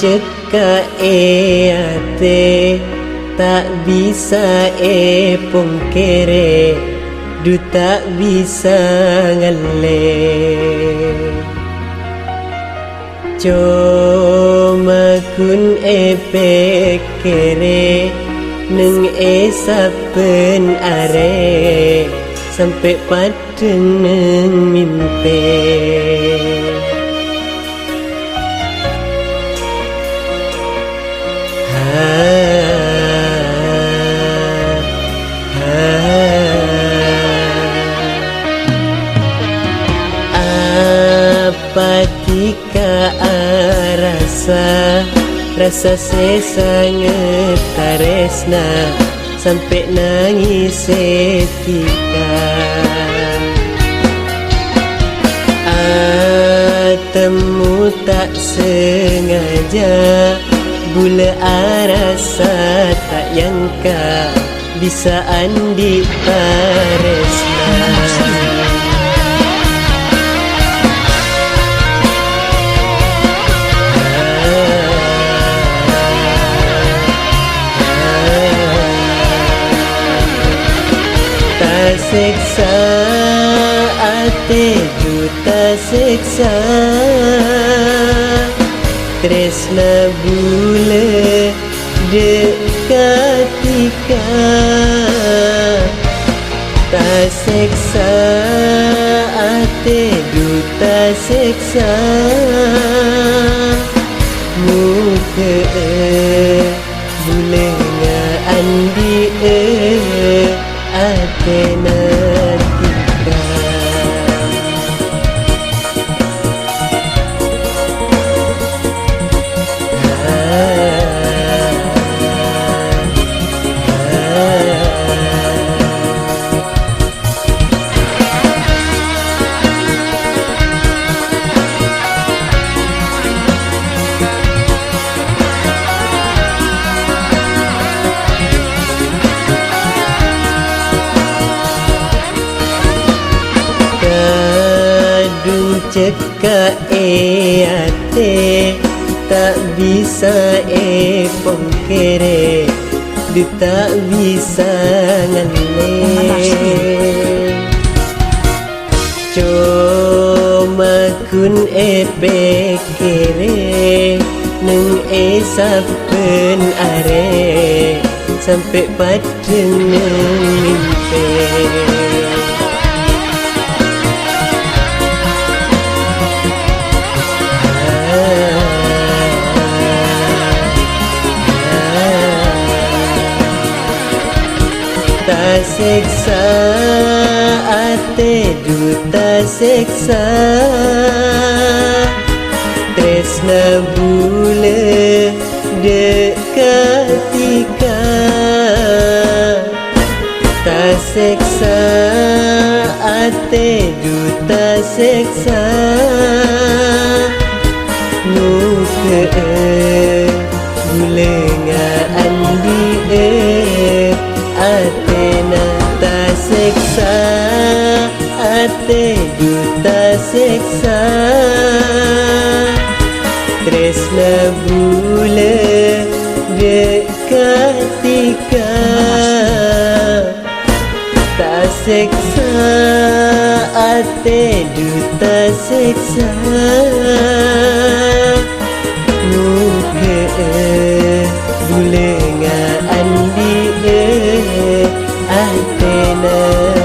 cekak ate tak bisa pongkere du tak bisa ngale cuma kun pekere neng saben are sampai pada neng mimpi apa tika rasa sesangat taresna sampai nangis setika temu tak sengaja gula rasa tak nyangka bisa andi taresna taseksah ate juta seksa tresna bule dekatika taseksah ate juta seksa muka bule nga andi ate natika cekak ate tak bisa pongkere du tak bisa ngale cuma kun pekere neng saben are sampai pada neng mimpi taseksah ate duta seksa tresna bule dekatika taseksah ate duta seksa nuke bule nga andi atena taseksah ate duta seksa tresna bule dekatika taseksah ate duta seksa nuke bule nga andi atena